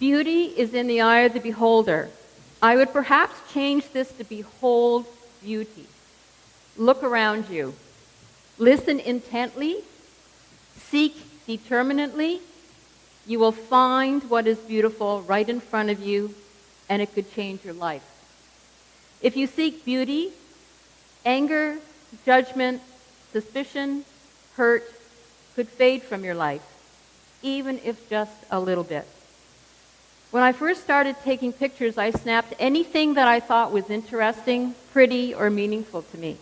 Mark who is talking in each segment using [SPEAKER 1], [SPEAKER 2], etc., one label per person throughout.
[SPEAKER 1] Beauty is in the eye of the beholder. I would perhaps change this to behold beauty. Look around you. Listen intently. Seek determinately. You will find what is beautiful right in front of you, and it could change your life. If you seek beauty, anger, judgment, suspicion, hurt could fade from your life, even if just a little bit. When I first started taking pictures, I snapped anything that I thought was interesting, pretty, or meaningful to me.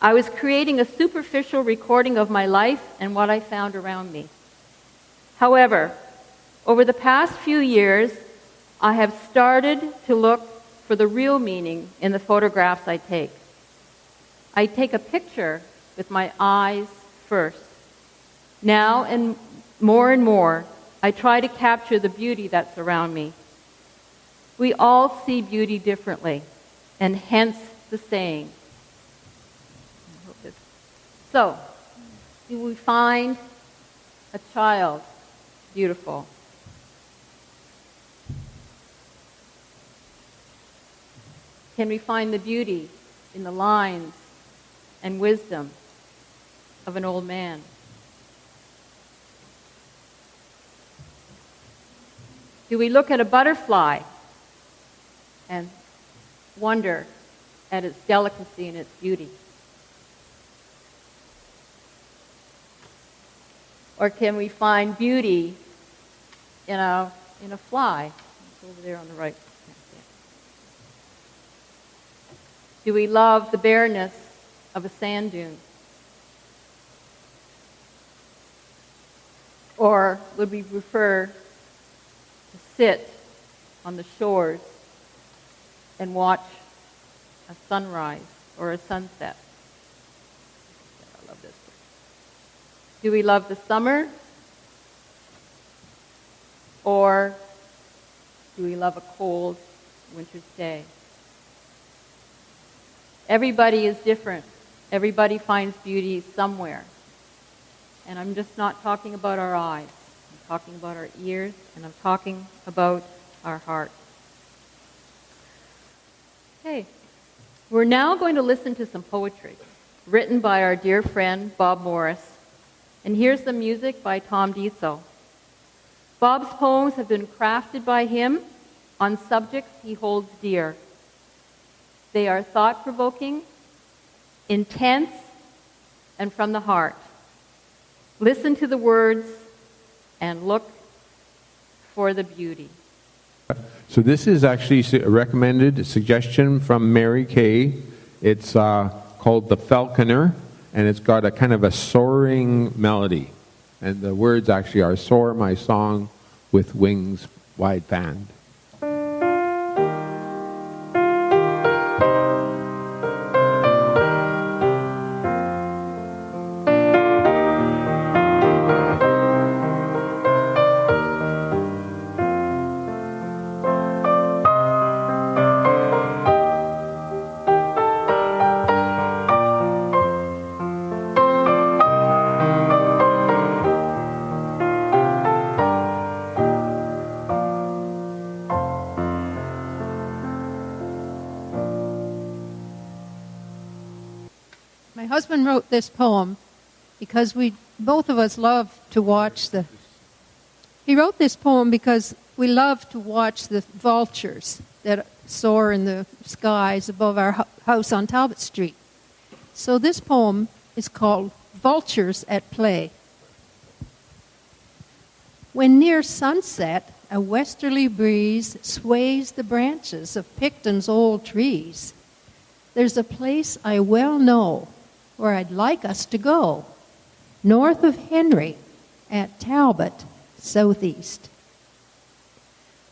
[SPEAKER 1] I was creating a superficial recording of my life and what I found around me. However, over the past few years, I have started to look for the real meaning in the photographs I take. I take a picture with my eyes first. Now, and more, I try to capture the beauty that's around me. We all see beauty differently, and hence the saying. So, do we find a child beautiful? Can we find the beauty in the lines and wisdom of an old man? Do we look at a butterfly and wonder at its delicacy and its beauty? Or can we find beauty in a fly? It's over there on the right. Do we love the bareness of a sand dune? Or would we prefer to sit on the shores and watch a sunrise or a sunset? I love this. Do we love the summer? Or do we love a cold winter's day? Everybody is different. Everybody finds beauty somewhere. And I'm just not talking about our eyes. I'm talking about our ears, and I'm talking about our heart. Okay. We're now going to listen to some poetry written by our dear friend Bob Morris. And here's the music by Tom Dietzel. Bob's poems have been crafted by him on subjects he holds dear. They are thought-provoking, intense, and from the heart. Listen to the words and look for the beauty.
[SPEAKER 2] So this is actually a recommended suggestion from Mary Kay. It's called The Falconer, and it's got a kind of a soaring melody. And the words actually are, "Soar my song with wings wide fanned."
[SPEAKER 3] My husband wrote this poem because both of us love to watch He wrote this poem because we love to watch the vultures that soar in the skies above our house on Talbot Street. So this poem is called Vultures at Play. When near sunset, a westerly breeze sways the branches of Picton's old trees. There's a place I well know where I'd like us to go, north of Henry at Talbot, southeast.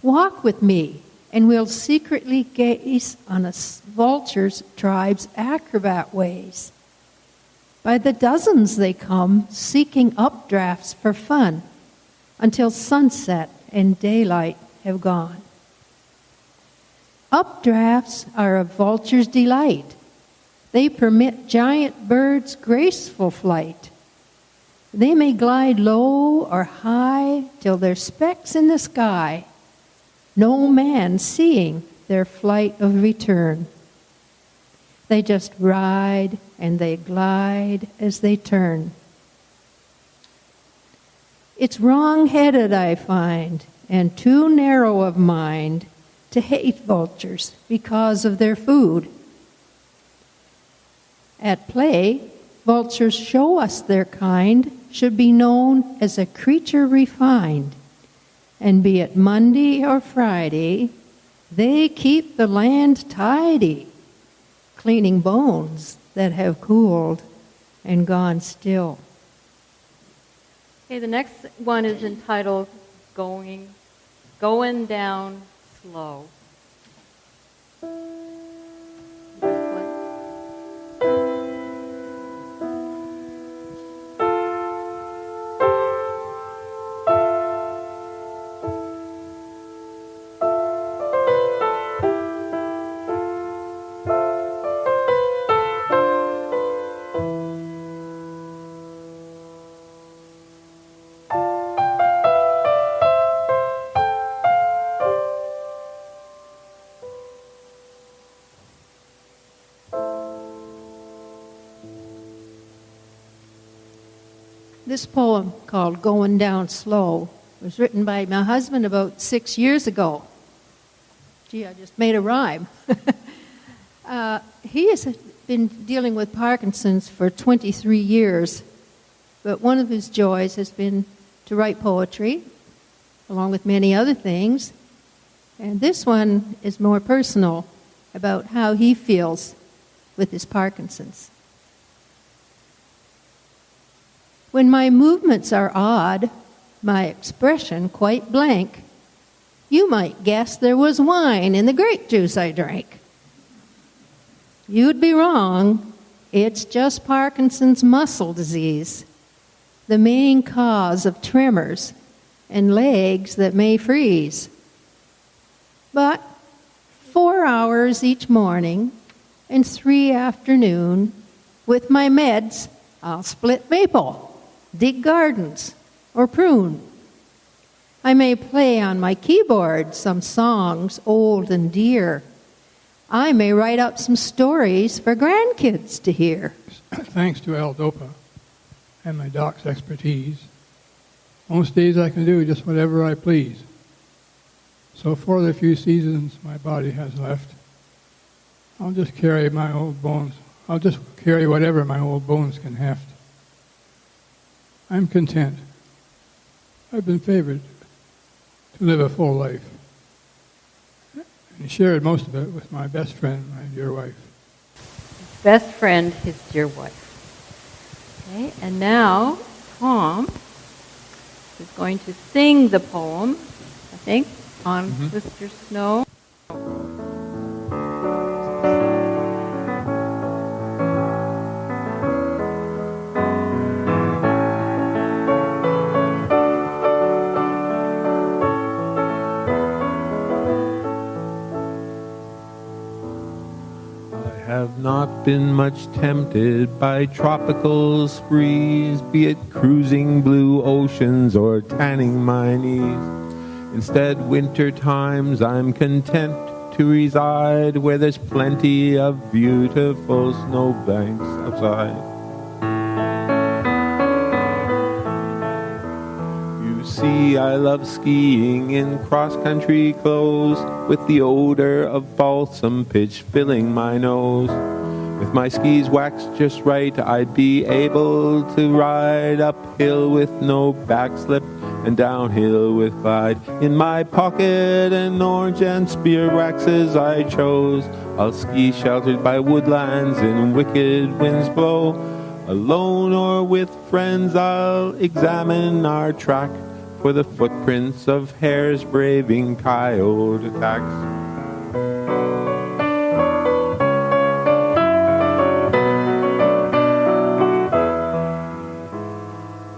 [SPEAKER 3] Walk with me, and we'll secretly gaze on a vulture's tribe's acrobat ways. By the dozens they come, seeking updrafts for fun, until sunset and daylight have gone. Updrafts are a vulture's delight. They permit giant birds graceful flight. They may glide low or high till they're specks in the sky, no man seeing their flight of return. They just ride and they glide as they turn. It's wrong-headed, I find, and too narrow of mind to hate vultures because of their food. At play, vultures show us their kind should be known as a creature refined, and be it Monday or Friday, they keep the land tidy, cleaning bones that have cooled and gone still.
[SPEAKER 1] Okay, the next one is entitled Going Down Slow.
[SPEAKER 3] This poem, called Going Down Slow, was written by my husband about 6 years ago. Gee, I just made a rhyme. He has been dealing with Parkinson's for 23 years, but one of his joys has been to write poetry, along with many other things. And this one is more personal, about how he feels with his Parkinson's. When my movements are odd, my expression quite blank, you might guess there was wine in the grape juice I drank. You'd be wrong. It's just Parkinson's muscle disease, the main cause of tremors and legs that may freeze. But 4 hours each morning and 3 afternoon, with my meds, I'll split maple, dig gardens, or prune. I may play on my keyboard some songs old and dear. I may write up some stories for grandkids to hear.
[SPEAKER 4] Thanks to L-Dopa and my doc's expertise, most days I can do just whatever I please. So for the few seasons my body has left, I'll just carry my old bones. I'll just carry whatever my old bones can heft. I'm content. I've been favored to live a full life, and shared most of it with my best friend, my dear wife.
[SPEAKER 1] His best friend, his dear wife. Okay, and now Tom is going to sing the poem, I think, on Mr. Snow.
[SPEAKER 2] Have not been much tempted by tropical sprees, be it cruising blue oceans or tanning my knees. Instead, winter times I'm content to reside where there's plenty of beautiful snowbanks outside. You see, I love skiing in cross-country clothes, with the odor of balsam pitch filling my nose. If my skis waxed just right, I'd be able to ride uphill with no backslip and downhill with glide. In my pocket an orange and spear waxes I chose. I'll ski sheltered by woodlands and wicked winds blow. Alone or with friends I'll examine our track for the footprints of hares braving coyote attacks.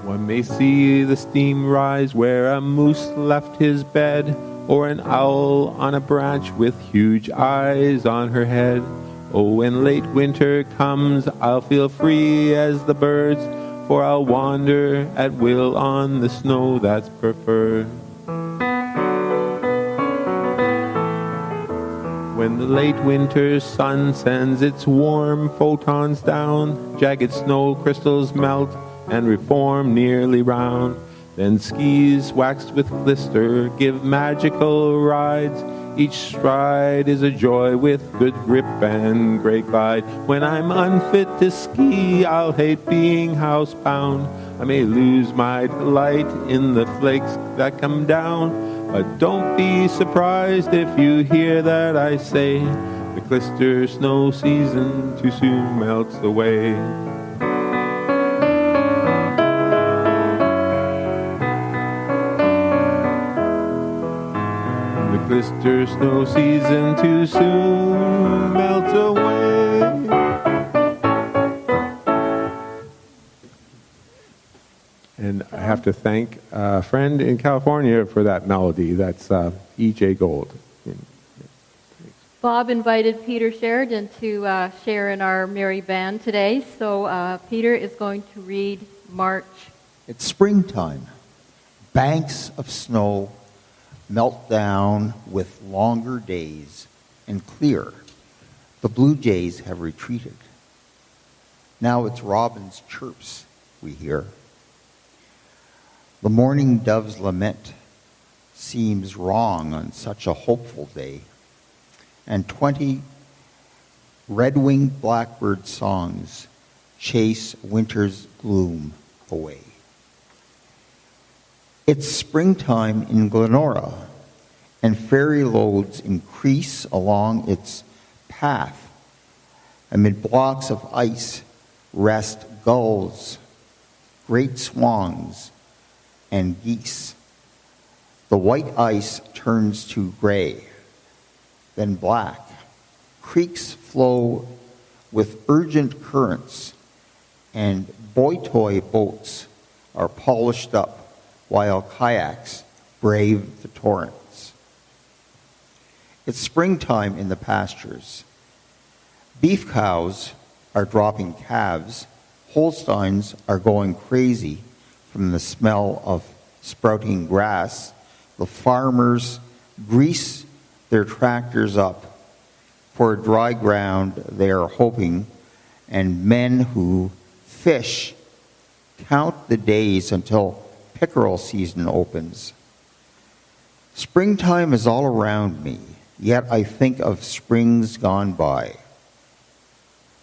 [SPEAKER 2] One may see the steam rise where a moose left his bed, or an owl on a branch with huge eyes on her head. Oh, when late winter comes, I'll feel free as the birds, for I'll wander at will on the snow that's preferred. When the late winter's sun sends its warm photons down, jagged snow crystals melt and reform nearly round. Then skis waxed with glister give magical rides. Each stride is a joy with good grip and great glide. When I'm unfit to ski, I'll hate being housebound. I may lose my delight in the flakes that come down. But don't be surprised if you hear that I say the glister snow season too soon melts away. The glister snow season too soon melts away. And I have to thank a friend in California for that melody. That's E.J. Gold.
[SPEAKER 1] Bob invited Peter Sheridan to share in our merry band today. So Peter is going to read March.
[SPEAKER 5] It's springtime. Banks of snow melt down with longer days and clear. The blue jays have retreated. Now it's robin's chirps we hear. The mourning dove's lament seems wrong on such a hopeful day, and 20 red-winged blackbird songs chase winter's gloom away. It's springtime in Glenora, and ferry loads increase along its path. Amid blocks of ice rest gulls, great swans, and geese. The white ice turns to gray, then black. Creeks flow with urgent currents, and boy-toy boats are polished up while kayaks brave the torrents. It's springtime in the pastures. Beef cows are dropping calves. Holsteins are going crazy from the smell of sprouting grass. The farmers grease their tractors up for dry ground they are hoping, and men who fish count the days until pickerel season opens. Springtime is all around me, yet I think of springs gone by.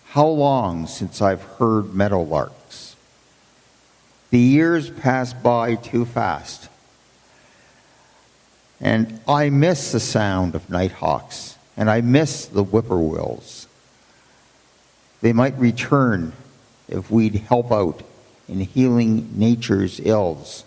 [SPEAKER 5] How long since I've heard meadowlarks? The years pass by too fast, and I miss the sound of nighthawks, and I miss the whippoorwills. They might return if we'd help out in healing nature's ills.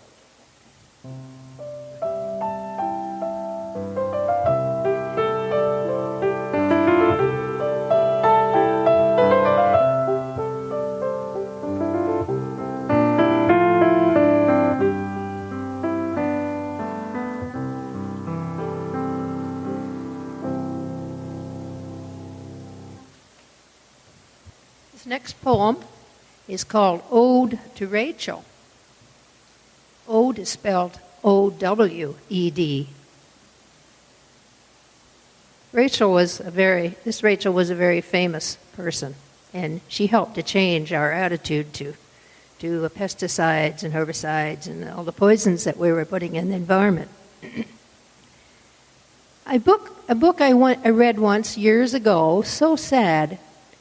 [SPEAKER 3] This next poem is called Ode to Rachel. Ode is spelled O-W-E-D. Rachel was a very famous person, and she helped to change our attitude to pesticides and herbicides and all the poisons that we were putting in the environment. A book I read once years ago, so sad,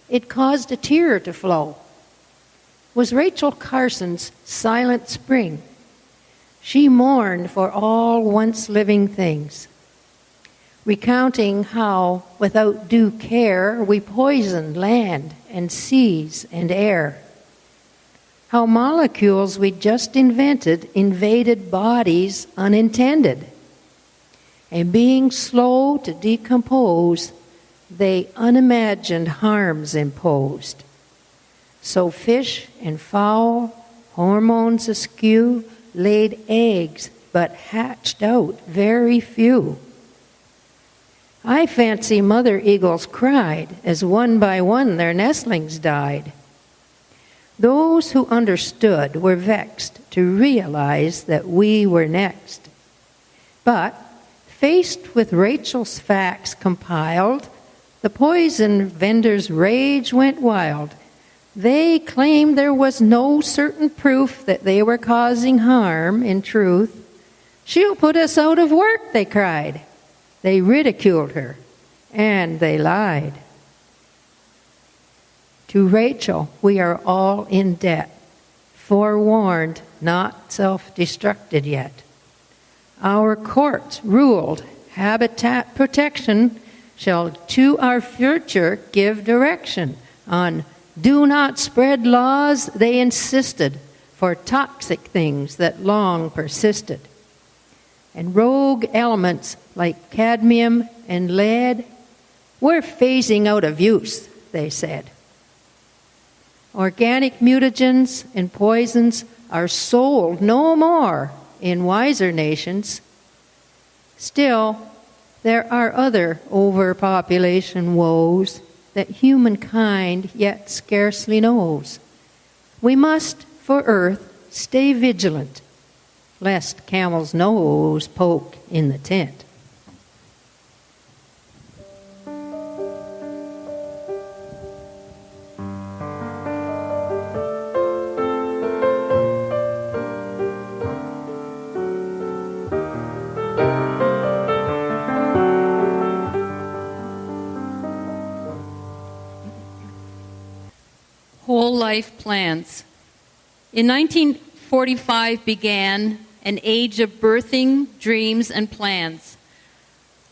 [SPEAKER 3] it caused a tear to flow, was Rachel Carson's Silent Spring. She mourned for all once living things, recounting how, without due care, we poisoned land and seas and air. How molecules we just invented invaded bodies unintended. And being slow to decompose, they unimagined harms imposed. So fish and fowl, hormones askew, laid eggs but hatched out very few. I fancy mother eagles cried as one by one their nestlings died. Those who understood were vexed to realize that we were next. But, faced with Rachel's facts compiled, The poison vendor's rage went wild. They claimed there was no certain proof that they were causing harm, in truth. "She'll put us out of work," they cried. They ridiculed her, and they lied. To Rachel, we are all in debt, forewarned, not self-destructed yet. Our courts ruled habitat protection shall to our future give direction. On do not spread laws, they insisted, for toxic things that long persisted. And rogue elements like cadmium and lead, we're phasing out of use, they said. Organic mutagens and poisons are sold no more in wiser nations. Still, there are other overpopulation woes that humankind yet scarcely knows. We must, for Earth, stay vigilant, lest camel's nose poke in the tent.
[SPEAKER 6] Whole life plans. In 1945 began an age of birthing, dreams, and plans.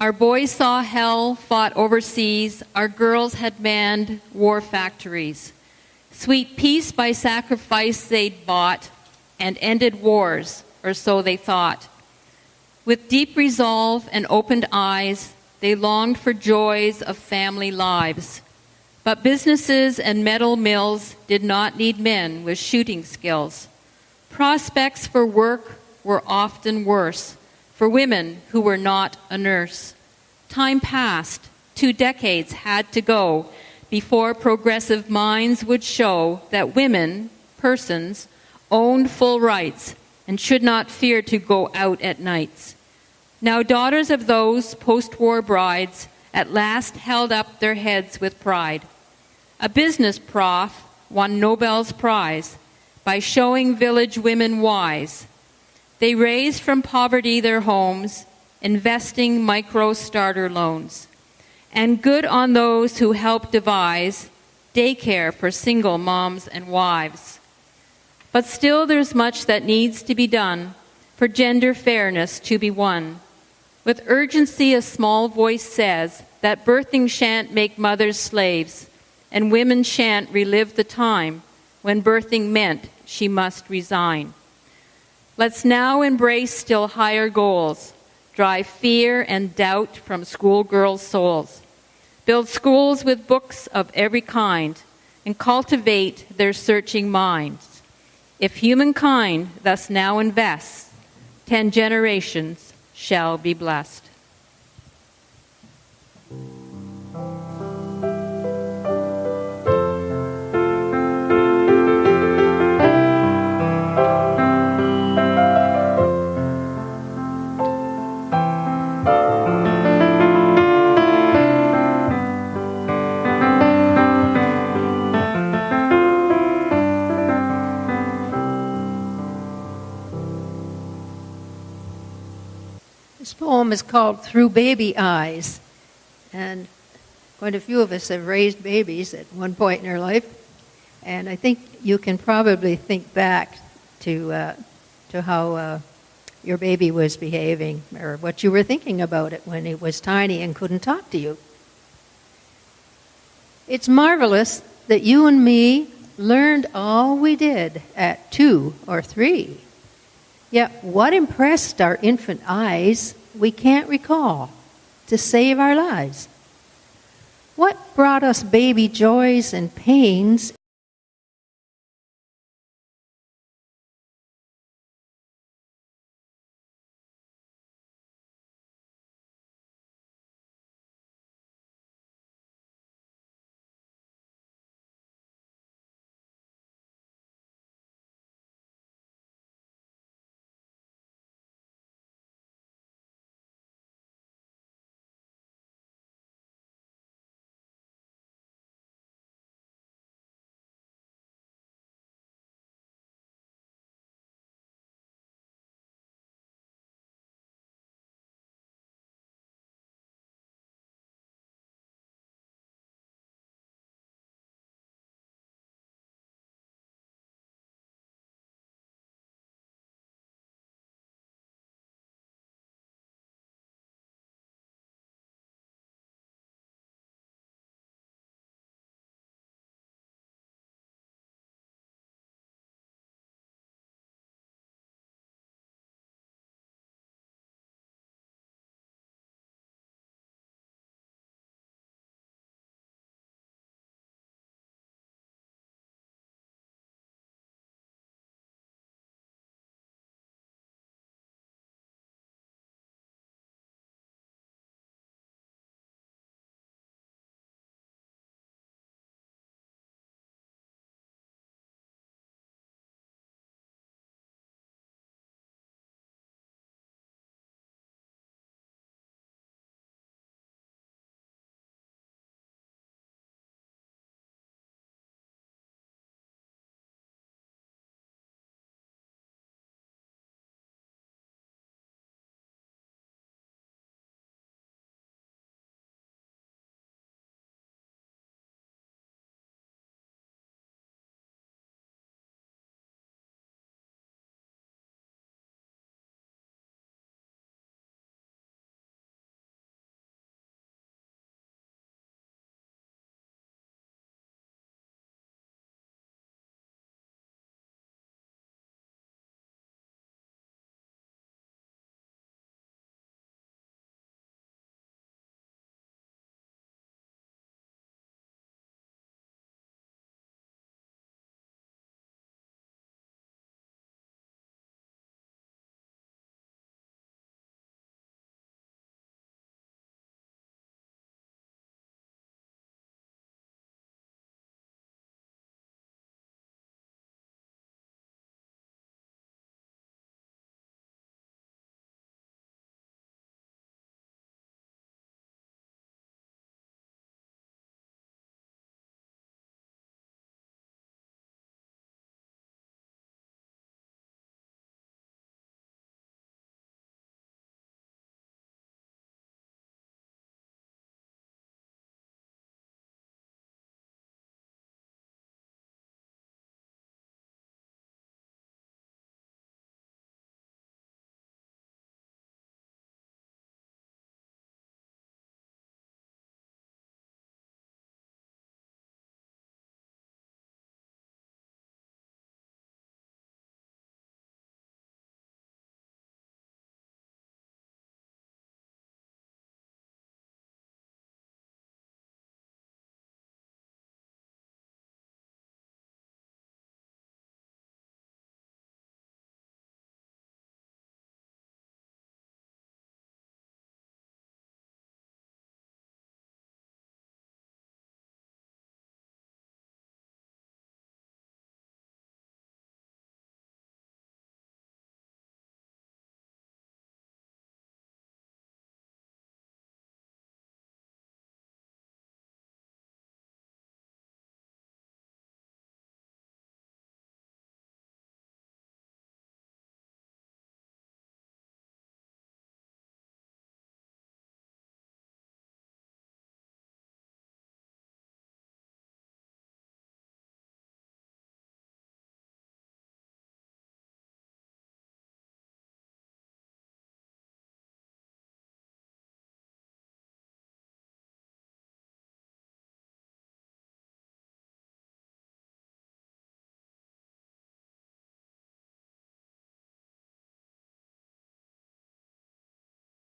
[SPEAKER 6] Our boys saw hell, fought overseas. Our girls had manned war factories. Sweet peace by sacrifice they'd bought and ended wars, or so they thought. With deep resolve and opened eyes, they longed for joys of family lives. But businesses and metal mills did not need men with shooting skills. Prospects for work were often worse for women who were not a nurse. Time passed. 2 decades had to go before progressive minds would show that women, persons, owned full rights and should not fear to go out at nights. Now daughters of those post-war brides at last held up their heads with pride. A business prof won Nobel's Prize by showing village women wise. They raised from poverty their homes, investing micro-starter loans. And good on those who helped devise daycare for single moms and wives. But still there's much that needs to be done for gender fairness to be won. With urgency a small voice says that birthing shan't make mothers slaves, and women shan't relive the time when birthing meant she must resign. Let's now embrace still higher goals, drive fear and doubt from schoolgirls' souls, build schools with books of every kind, and cultivate their searching minds. If humankind thus now invests, 10 generations shall be blessed.
[SPEAKER 3] This poem is called Through Baby Eyes, and quite a few of us have raised babies at one point in our life, and I think you can probably think back to how your baby was behaving or what you were thinking about it when it was tiny and couldn't talk to you. It's marvelous that you and me learned all we did at 2 or 3. Yet what impressed our infant eyes we can't recall to save our lives. What brought us baby joys and pains